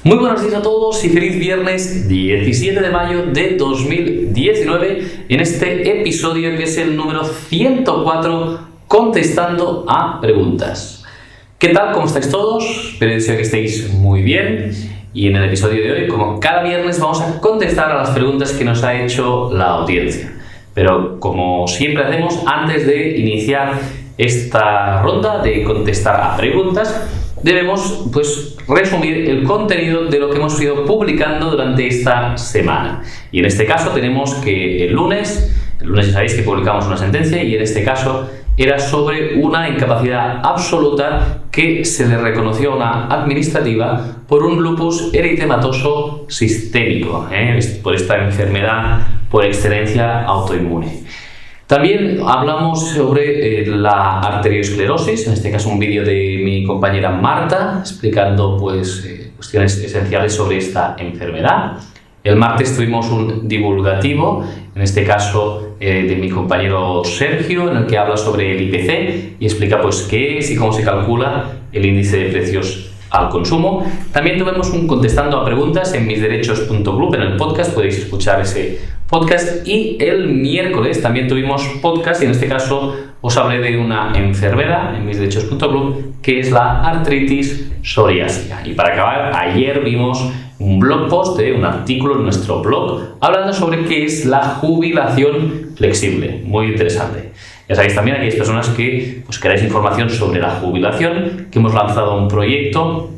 Muy buenos días a todos y feliz viernes 17 de mayo de 2019 en este episodio que es el número 104, contestando a preguntas. ¿Qué tal? ¿Cómo estáis todos? Espero que estéis muy bien y en el episodio de hoy, como cada viernes, vamos a contestar a las preguntas que nos ha hecho la audiencia. Pero como siempre hacemos, antes de iniciar esta ronda de contestar a preguntas, debemos resumir el contenido de lo que hemos ido publicando durante esta semana. Y en este caso tenemos que el lunes ya sabéis que publicamos una sentencia y en este caso era sobre una incapacidad absoluta que se le reconoció a una administrativa por un lupus eritematoso sistémico, por esta enfermedad por excelencia autoinmune. También hablamos sobre la arteriosclerosis, en este caso un vídeo de mi compañera Marta explicando cuestiones esenciales sobre esta enfermedad. El martes tuvimos un divulgativo, en este caso de mi compañero Sergio, en el que habla sobre el IPC y explica qué es y cómo se calcula el índice de precios al consumo. También tuvimos un contestando a preguntas en misderechos.club, en el podcast, podéis escuchar ese podcast, y el miércoles también tuvimos podcast y en este caso os hablé de una enfermedad en misderechos.club que es la artritis psoriásica. Y para acabar, ayer vimos un blog post, un artículo en nuestro blog hablando sobre qué es la jubilación flexible, muy interesante. Ya sabéis también, aquellas personas que queráis información sobre la jubilación, que hemos lanzado un proyecto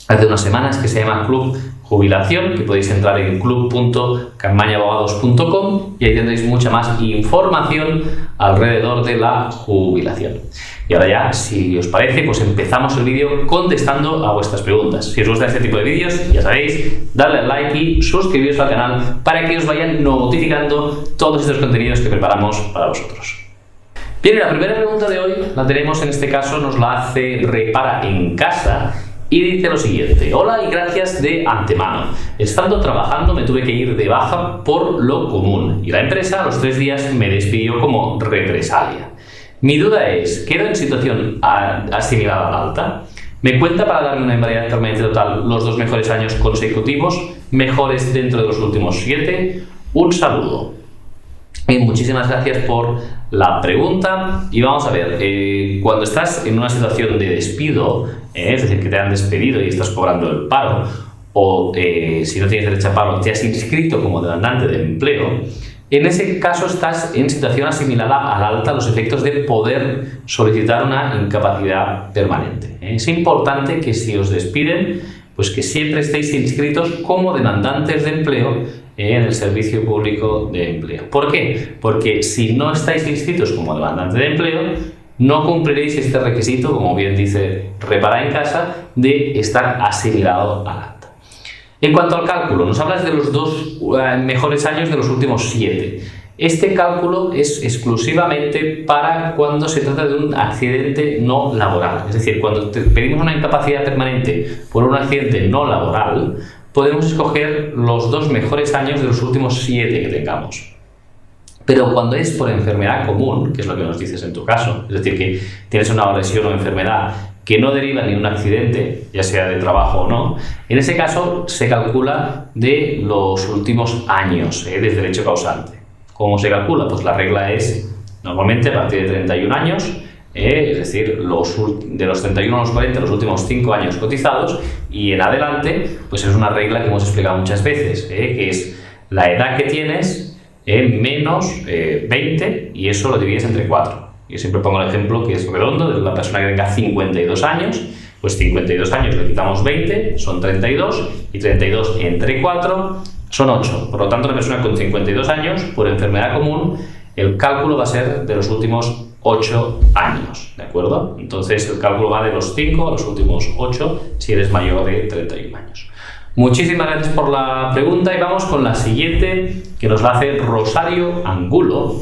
hace unas semanas que se llama Club Jubilación, que podéis entrar en club.campañaabogados.com y ahí tendréis mucha más información alrededor de la jubilación. Y ahora ya, si os parece, empezamos el vídeo contestando a vuestras preguntas. Si os gusta este tipo de vídeos, ya sabéis, darle al like y suscribiros al canal para que os vayan notificando todos estos contenidos que preparamos para vosotros. Bien, la primera pregunta de hoy la tenemos, en este caso nos la hace Repara en Casa y dice lo siguiente: hola y gracias de antemano. Estando trabajando me tuve que ir de baja por lo común y la empresa a los 3 días me despidió como represalia. Mi duda es, ¿quedo en situación asimilada al alta? ¿Me cuenta para darme una invalidez permanente total los 2 mejores años consecutivos, mejores dentro de los últimos 7? Un saludo. Muchísimas gracias por la pregunta y vamos a ver, cuando estás en una situación de despido, es decir, que te han despedido y estás cobrando el paro, o si no tienes derecho a paro, te has inscrito como demandante de empleo, en ese caso estás en situación asimilada al alta a los efectos de poder solicitar una incapacidad permanente. Es importante que si os despiden, que siempre estéis inscritos como demandantes de empleo en el Servicio Público de Empleo. ¿Por qué? Porque si no estáis inscritos como demandante de empleo, no cumpliréis este requisito, como bien dice Repara en Casa, de estar asimilado al alta. En cuanto al cálculo, nos hablas de los 2 mejores años de los últimos 7. Este cálculo es exclusivamente para cuando se trata de un accidente no laboral. Es decir, cuando pedimos una incapacidad permanente por un accidente no laboral, podemos escoger los 2 mejores años de los últimos 7 que tengamos. Pero cuando es por enfermedad común, que es lo que nos dices en tu caso, es decir, que tienes una lesión o enfermedad que no deriva ni de un accidente, ya sea de trabajo o no, en ese caso se calcula de los últimos años, desde el hecho causante. ¿Cómo se calcula? La regla es normalmente a partir de 31 años, es decir, de los 31 a los 40, los últimos 5 años cotizados, y en adelante, es una regla que hemos explicado muchas veces, que es la edad que tienes menos 20, y eso lo divides entre 4. Yo siempre pongo el ejemplo que es redondo, de la persona que tenga 52 años, 52 años le quitamos 20, son 32, y 32 entre 4 son 8. Por lo tanto, la persona con 52 años, por enfermedad común, el cálculo va a ser de los últimos 8 años, ¿de acuerdo? Entonces, el cálculo va de los 5 a los últimos 8 si eres mayor de 31 años. Muchísimas gracias por la pregunta y vamos con la siguiente, que nos la hace Rosario Angulo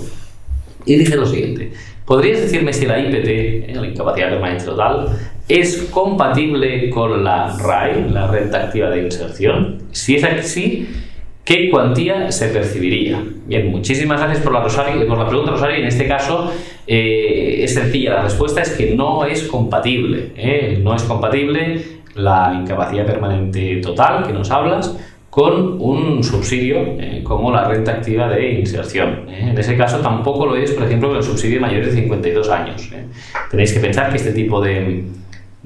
y dice lo siguiente: ¿podrías decirme si la IPT, la incapacidad permanente total, es compatible con la RAI, la renta activa de inserción? Si es así, ¿qué cuantía se percibiría? Bien, muchísimas gracias por la pregunta, Rosario. En este caso es sencilla, la respuesta es que no es compatible. No es compatible la incapacidad permanente total que nos hablas con un subsidio como la renta activa de inserción. En ese caso tampoco lo es, por ejemplo, con el subsidio de mayores de 52 años. Tenéis que pensar que este tipo de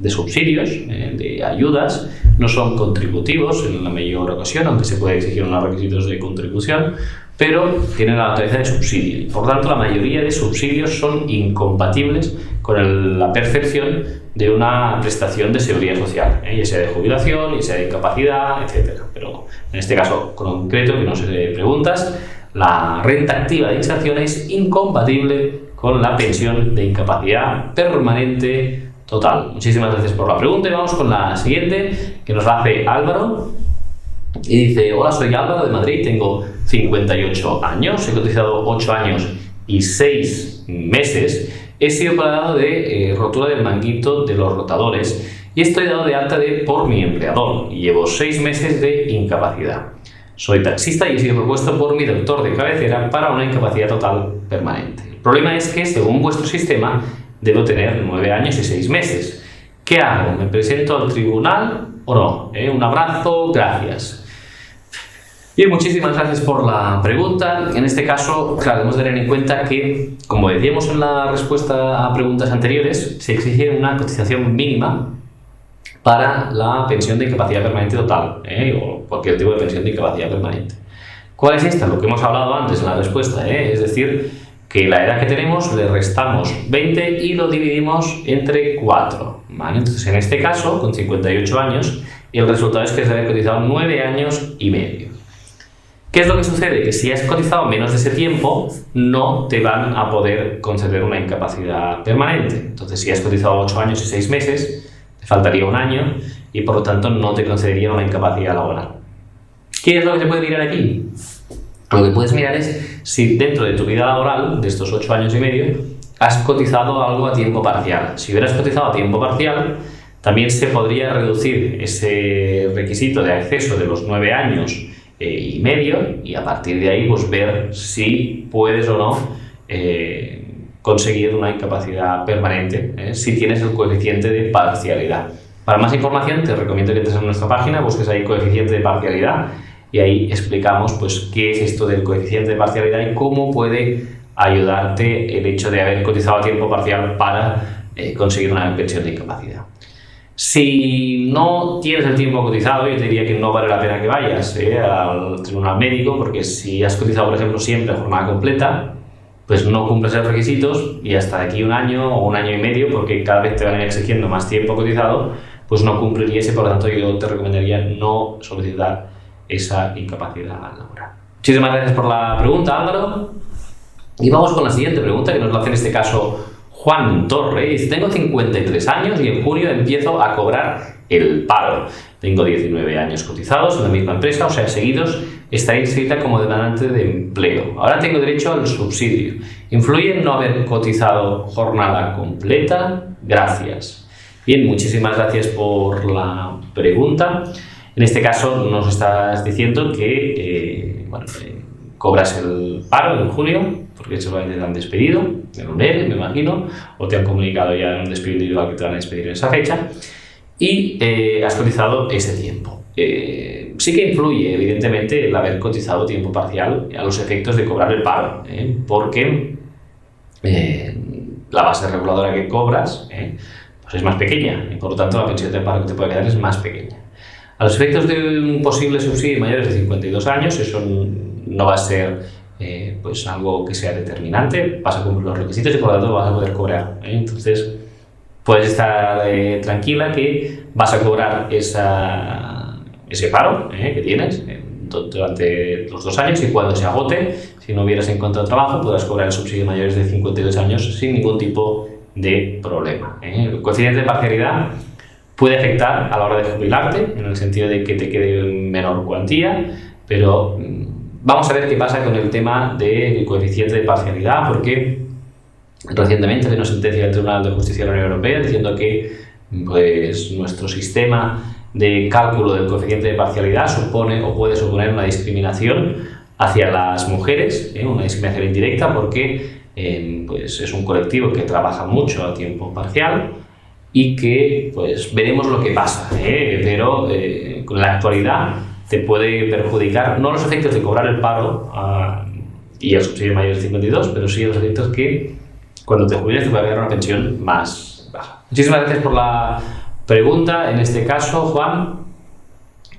subsidios, de ayudas, no son contributivos en la mayor ocasión, aunque se puede exigir unos requisitos de contribución, pero tienen la naturaleza de subsidio. Por tanto, la mayoría de subsidios son incompatibles con la percepción de una prestación de seguridad social, ya sea de jubilación, ya sea de incapacidad, etc. Pero en este caso concreto que nos preguntas, la renta activa de inserción es incompatible con la pensión de incapacidad permanente total. Muchísimas gracias por la pregunta y vamos con la siguiente que nos la hace Álvaro y dice: hola, soy Álvaro de Madrid, tengo 58 años, he cotizado 8 años y 6 meses, he sido operado de rotura del manguito de los rotadores y estoy dado de alta por mi empleador y llevo 6 meses de incapacidad. Soy taxista y he sido propuesto por mi doctor de cabecera para una incapacidad total permanente. El problema es que, según vuestro sistema, debo tener 9 años y 6 meses. ¿Qué hago? ¿Me presento al tribunal o no? Un abrazo, gracias. Bien, muchísimas gracias por la pregunta. En este caso, claro, debemos tener en cuenta que, como decíamos en la respuesta a preguntas anteriores, se exige una cotización mínima para la pensión de incapacidad permanente total, o cualquier tipo de pensión de incapacidad permanente. ¿Cuál es esta? Lo que hemos hablado antes en la respuesta, es decir, que la edad que tenemos le restamos 20 y lo dividimos entre 4. ¿Vale? Entonces, en este caso, con 58 años, el resultado es que se ha cotizado 9 años y medio. ¿Qué es lo que sucede? Que si has cotizado menos de ese tiempo, no te van a poder conceder una incapacidad permanente. Entonces, si has cotizado 8 años y 6 meses, te faltaría un año y por lo tanto no te concedería una incapacidad laboral. ¿Qué es lo que se puede mirar aquí? Lo que puedes mirar es si dentro de tu vida laboral, de estos 8 años y medio, has cotizado algo a tiempo parcial. Si hubieras cotizado a tiempo parcial, también se podría reducir ese requisito de acceso de los 9 años y medio y a partir de ahí pues ver si puedes o no conseguir una incapacidad permanente si tienes el coeficiente de parcialidad. Para más información te recomiendo que entres en nuestra página, busques ahí coeficiente de parcialidad y ahí explicamos pues qué es esto del coeficiente de parcialidad y cómo puede ayudarte el hecho de haber cotizado a tiempo parcial para conseguir una pensión de incapacidad. Si no tienes el tiempo cotizado, yo te diría que no vale la pena que vayas al tribunal médico, porque si has cotizado, por ejemplo, siempre a jornada completa, pues no cumples los requisitos y hasta de aquí un año o un año y medio, porque cada vez te van a ir exigiendo más tiempo cotizado, pues no cumplirías y por lo tanto yo te recomendaría no solicitar esa incapacidad laboral. Muchísimas gracias por la pregunta, Álvaro. Y vamos con la siguiente pregunta que nos la hace en este caso Juan Torres. Tengo 53 años y en junio empiezo a cobrar el paro. Tengo 19 años cotizados en la misma empresa, o sea, seguidos estaré inscrita como demandante de empleo. Ahora tengo derecho al subsidio. ¿Influye en no haber cotizado jornada completa? Gracias. Bien, muchísimas gracias por la pregunta. En este caso nos estás diciendo que cobras el paro en junio, porque seguramente te han despedido en un ERE, me imagino, o te han comunicado ya en un despido individual que te van a despedir en esa fecha, y has cotizado ese tiempo. Sí que influye, evidentemente, el haber cotizado tiempo parcial a los efectos de cobrar el paro, porque la base reguladora que cobras pues es más pequeña, y por lo tanto la pensión de paro que te puede quedar es más pequeña. A los efectos de un posible subsidio mayores de 52 años, eso no va a ser pues algo que sea determinante, vas a cumplir los requisitos y por lo tanto vas a poder cobrar. Entonces, puedes estar tranquila que vas a cobrar ese paro que tienes durante los 2 años y cuando se agote, si no hubieras encontrado trabajo, podrás cobrar el subsidio mayores de 52 años sin ningún tipo de problema. El coeficiente de parcialidad puede afectar a la hora de jubilarte, en el sentido de que te quede menor cuantía, pero vamos a ver qué pasa con el tema del coeficiente de parcialidad, porque recientemente hay una sentencia del Tribunal de Justicia de la Unión Europea diciendo que pues, nuestro sistema de cálculo del coeficiente de parcialidad supone o puede suponer una discriminación hacia las mujeres, una discriminación indirecta porque pues es un colectivo que trabaja mucho a tiempo parcial y que pues veremos lo que pasa, pero con la actualidad te puede perjudicar, no los efectos de cobrar el paro y el subsidio mayor de 52, pero sí los efectos que cuando te jubiles te puede haber una pensión más baja. Muchísimas gracias por la pregunta, en este caso, Juan.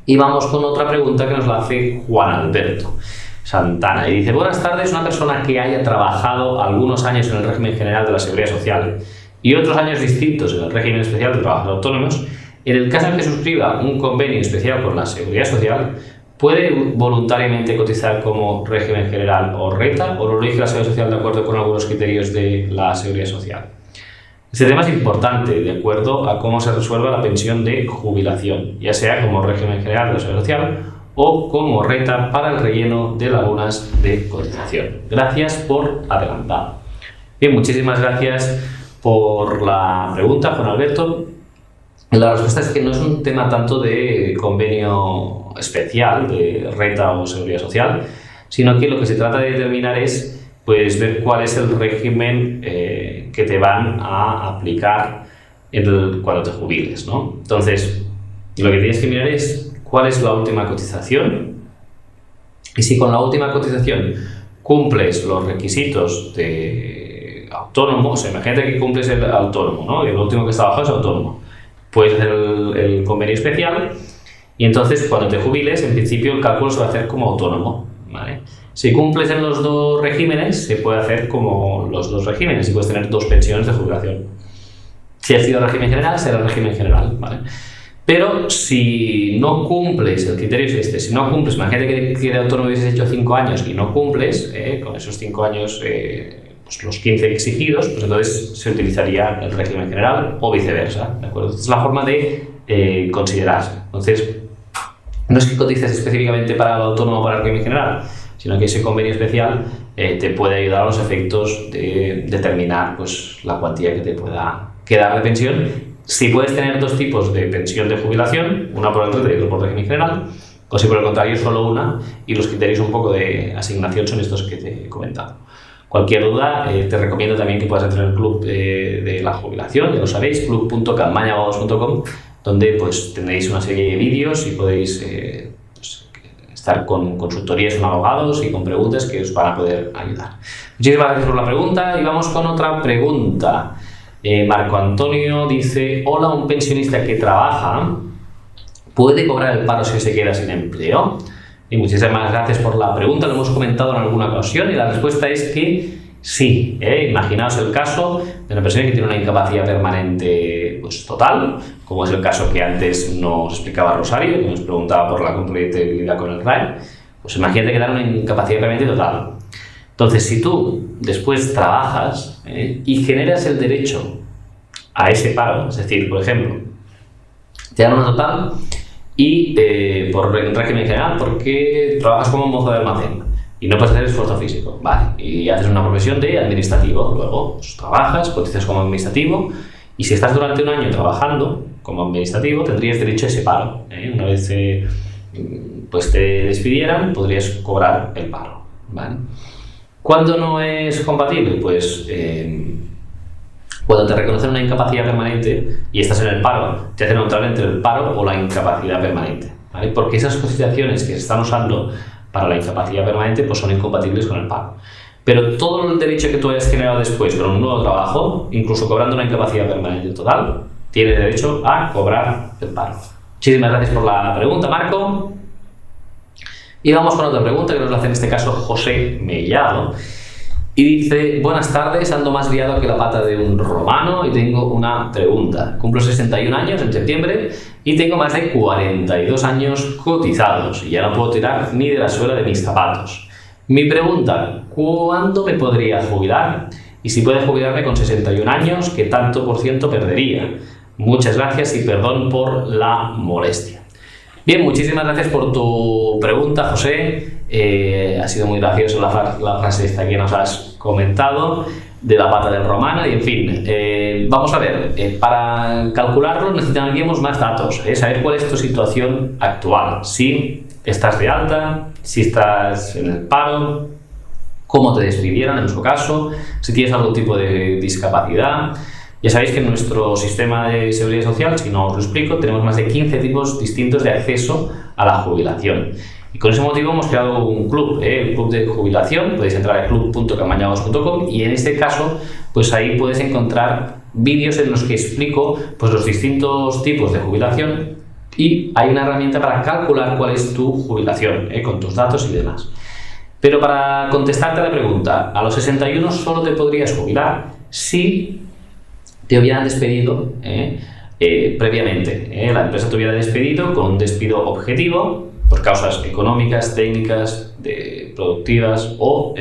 Y vamos con otra pregunta que nos la hace Juan Alberto Santana. Y dice: buenas tardes, una persona que haya trabajado algunos años en el régimen general de la Seguridad Social y otros años distintos en el régimen especial de trabajadores autónomos, en el caso en que suscriba un convenio especial con la Seguridad Social, ¿puede voluntariamente cotizar como régimen general o renta, o lo elige la Seguridad Social de acuerdo con algunos criterios de la Seguridad Social? Este tema es importante de acuerdo a cómo se resuelva la pensión de jubilación, ya sea como régimen general de la Seguridad Social o como renta para el relleno de lagunas de cotización. Gracias por adelantado. Bien, muchísimas gracias por la pregunta, Juan Alberto. La respuesta es que no es un tema tanto de convenio especial de renta o seguridad social, sino que lo que se trata de determinar es pues ver cuál es el régimen que te van a aplicar cuando te jubiles, ¿no? Entonces, lo que tienes que mirar es cuál es la última cotización, y si con la última cotización cumples los requisitos de autónomo, o sea, imagínate que cumples el autónomo, ¿no? Y el último que está bajado es autónomo, puedes hacer el convenio especial y entonces cuando te jubiles, en principio el cálculo se va a hacer como autónomo, ¿vale? Si cumples en los dos regímenes, se puede hacer como los dos regímenes y puedes tener dos pensiones de jubilación. Si has sido régimen general, será régimen general, ¿vale? Pero si no cumples, el criterio es este, si no cumples, imagínate que de autónomo hubieses hecho 5 años y no cumples, con esos 5 años, pues los 15 exigidos, pues entonces se utilizaría el régimen general o viceversa, ¿de acuerdo? Esta es la forma de considerarse. Entonces, no es que cotices específicamente para el autónomo o para el régimen general, sino que ese convenio especial te puede ayudar a los efectos de determinar pues, la cuantía que te pueda quedar de pensión. Si puedes tener dos tipos de pensión de jubilación, una por el renta y otra por el régimen general, o si por el contrario solo una, y los criterios un poco de asignación son estos que te he comentado. Cualquier duda, te recomiendo también que puedas entrar en el club de la jubilación, ya lo sabéis, club.campañaabogados.com, donde pues tendréis una serie de vídeos y podéis estar con consultorías con abogados y con preguntas que os van a poder ayudar. Muchísimas gracias por la pregunta y vamos con otra pregunta. Marco Antonio dice: hola, un pensionista que trabaja ¿puede cobrar el paro si se queda sin empleo? Y muchísimas gracias por la pregunta, lo hemos comentado en alguna ocasión y la respuesta es que sí. Imaginaos el caso de una persona que tiene una incapacidad permanente pues, total, como es el caso que antes nos explicaba Rosario, que nos preguntaba por la compatibilidad con el RAE. Pues imagínate que da una incapacidad permanente total. Entonces, si tú después trabajas y generas el derecho a ese paro, es decir, por ejemplo, te dan una total y por régimen general porque trabajas como mozo de almacén y no puedes hacer esfuerzo físico, vale, y haces una profesión de administrativo, luego pues, trabajas, cotizas como administrativo y si estás durante un año trabajando como administrativo tendrías derecho a ese paro, una vez pues te despidieran podrías cobrar el paro, ¿vale? ¿Cuándo no es compatible? Pues cuando te reconocen una incapacidad permanente y estás en el paro, te hacen neutral entre el paro o la incapacidad permanente, ¿vale? Porque esas cotizaciones que se están usando para la incapacidad permanente pues son incompatibles con el paro. Pero todo el derecho que tú hayas generado después con un nuevo trabajo, incluso cobrando una incapacidad permanente total, tienes derecho a cobrar el paro. Muchísimas gracias por la pregunta, Marco. Y vamos con otra pregunta que nos la hace en este caso José Mellado. Y dice: buenas tardes, ando más liado que la pata de un romano y tengo una pregunta. Cumplo 61 años en septiembre y tengo más de 42 años cotizados y ya no puedo tirar ni de la suela de mis zapatos. Mi pregunta: ¿cuándo me podría jubilar? Y si puede jubilarme con 61 años, ¿qué tanto por ciento perdería? Muchas gracias y perdón por la molestia. Bien, muchísimas gracias por tu pregunta, José. Ha sido muy graciosa la frase esta que nos has comentado de la pata del romano y en fin, vamos a ver, para calcularlo necesitaríamos más datos, saber cuál es tu situación actual, si estás de alta, si estás en el paro, cómo te despidieron en su caso, si tienes algún tipo de discapacidad, Ya sabéis que en nuestro sistema de seguridad social, si no os lo explico, tenemos más de 15 tipos distintos de acceso a la jubilación. Y con ese motivo hemos creado un club, el club de jubilación. Podéis entrar a club.campañagos.com y en este caso, pues ahí puedes encontrar vídeos en los que explico pues los distintos tipos de jubilación y hay una herramienta para calcular cuál es tu jubilación, con tus datos y demás. Pero para contestarte a la pregunta, a los 61 solo te podrías jubilar si te hubieran despedido previamente. La empresa te hubiera despedido con un despido objetivo por causas económicas, técnicas, productivas o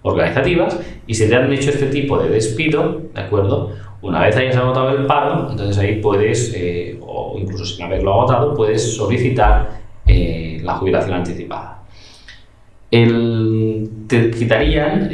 organizativas, y si te han hecho este tipo de despido, ¿de acuerdo? Una vez hayas agotado el paro, entonces ahí puedes, o incluso sin haberlo agotado, puedes solicitar la jubilación anticipada. Te quitarían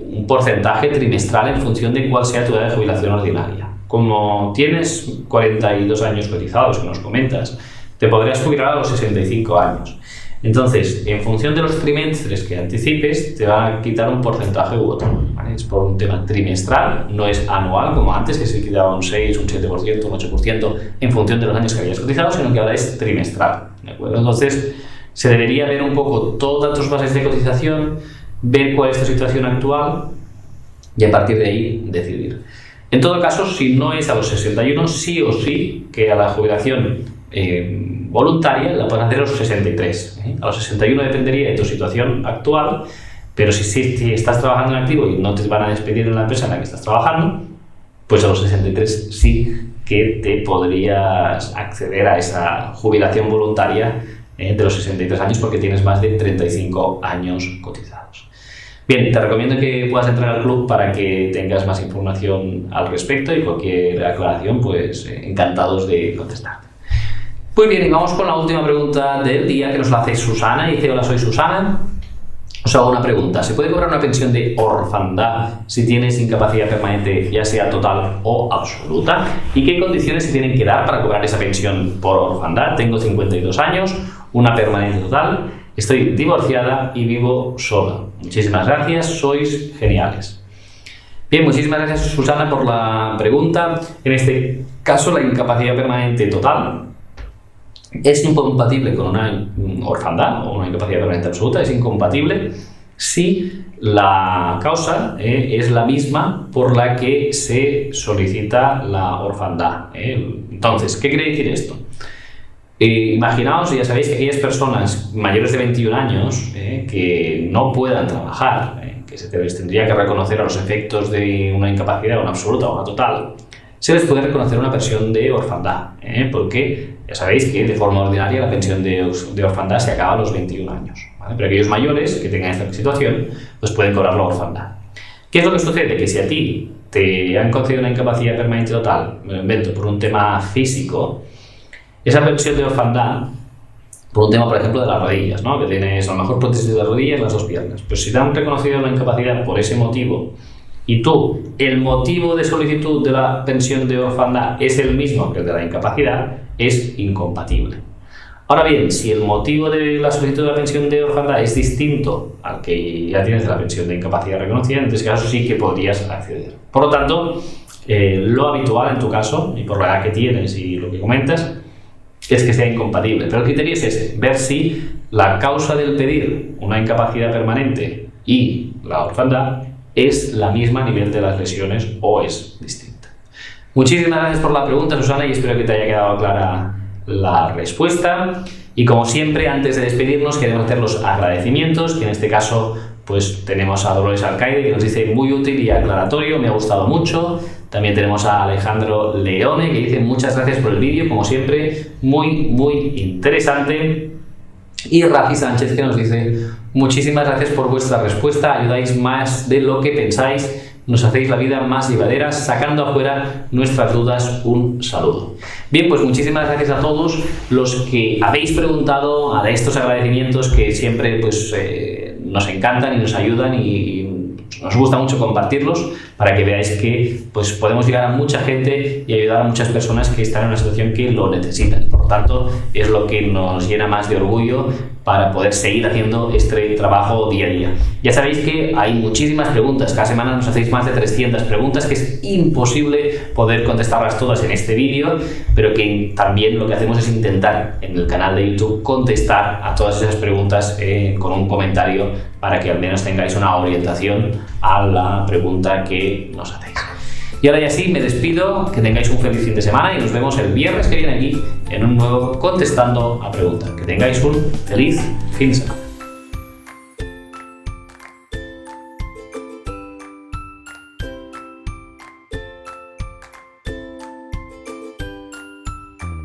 un porcentaje trimestral en función de cuál sea tu edad de jubilación ordinaria. Como tienes 42 años cotizados, que nos comentas, te podrías jubilar a los 65 años. Entonces, en función de los trimestres que anticipes, te van a quitar un porcentaje u otro, ¿vale? Es por un tema trimestral, no es anual como antes, que se quitaba un 6, un 7%, un 8% en función de los años que habías cotizado, sino que ahora es trimestral, ¿de acuerdo? Entonces, se debería ver un poco todas tus bases de cotización, ver cuál es tu situación actual y a partir de ahí decidir. En todo caso, si no es a los 61, sí o sí que a la jubilación voluntaria la puedes hacer a los 63. A los 61 dependería de tu situación actual, pero si estás trabajando en activo y no te van a despedir en la empresa en la que estás trabajando, pues a los 63 sí que te podrías acceder a esa jubilación voluntaria de los 63 años porque tienes más de 35 años cotizados. Bien, te recomiendo que puedas entrar al club para que tengas más información al respecto y cualquier aclaración, pues encantados de contestar. Muy bien, y vamos con la última pregunta del día que nos la hace Susana. Y dice: hola, soy Susana. Os hago una pregunta. ¿Se puede cobrar una pensión de orfandad si tienes incapacidad permanente, ya sea total o absoluta? ¿Y qué condiciones se tienen que dar para cobrar esa pensión por orfandad? Tengo 52 años, una permanente total, estoy divorciada y vivo sola. Muchísimas gracias, sois geniales. Bien, muchísimas gracias, Susana, por la pregunta. En este caso, la incapacidad permanente total es incompatible con una orfandad o una incapacidad permanente absoluta, es incompatible si la causa es la misma por la que se solicita la orfandad. Entonces, ¿qué quiere decir esto? Imaginaos, ya sabéis que aquellas personas mayores de 21 años que no puedan trabajar, que se les tendría que reconocer a los efectos de una incapacidad, una absoluta o una total, se les puede reconocer una pensión de orfandad, porque ya sabéis que de forma ordinaria la pensión de orfandad se acaba a los 21 años, ¿vale? Pero aquellos mayores que tengan esta situación pues pueden cobrar la orfandad. ¿Qué es lo que sucede? Que si a ti te han concedido una incapacidad permanente total, me lo invento, por un tema físico, esa pensión de orfandad, por un tema, por ejemplo, de las rodillas, ¿no? Que tienes a lo mejor prótesis de las rodillas, las dos piernas, pues si te han reconocido la incapacidad por ese motivo y tú, el motivo de solicitud de la pensión de orfandad es el mismo que el de la incapacidad, es incompatible. Ahora bien, si el motivo de la solicitud de la pensión de orfandad es distinto al que ya tienes de la pensión de incapacidad reconocida, en ese caso sí que podrías acceder. Por lo tanto, lo habitual en tu caso, y por la edad que tienes y lo que comentas, es que sea incompatible. Pero el criterio es ese, ver si la causa del pedir una incapacidad permanente y la orfandad es la misma a nivel de las lesiones o es distinta. Muchísimas gracias por la pregunta, Susana, y espero que te haya quedado clara la respuesta. Y como siempre, antes de despedirnos, queremos hacer los agradecimientos, que en este caso pues tenemos a Dolores Alcaide, que nos dice muy útil y aclaratorio, me ha gustado mucho. También tenemos a Alejandro Leone, que dice muchas gracias por el vídeo, como siempre, muy interesante. Y Rafi Sánchez, que nos dice muchísimas gracias por vuestra respuesta, ayudáis más de lo que pensáis, nos hacéis la vida más llevadera, sacando afuera nuestras dudas. Un saludo. Bien, pues muchísimas gracias a todos los que habéis preguntado, a estos agradecimientos que siempre pues nos encantan y nos ayudan y nos gusta mucho compartirlos para que veáis que pues podemos llegar a mucha gente y ayudar a muchas personas que están en una situación que lo necesitan. Por lo tanto, es lo que nos llena más de orgullo para poder seguir haciendo este trabajo día a día. Ya sabéis que hay muchísimas preguntas, cada semana nos hacéis más de 300 preguntas, que es imposible poder contestarlas todas en este vídeo, pero que también lo que hacemos es intentar en el canal de YouTube contestar a todas esas preguntas con un comentario para que al menos tengáis una orientación a la pregunta que nos hacéis. Y ahora ya sí, me despido, que tengáis un feliz fin de semana y nos vemos el viernes que viene aquí en un nuevo Contestando a Preguntas. Que tengáis un feliz fin de semana.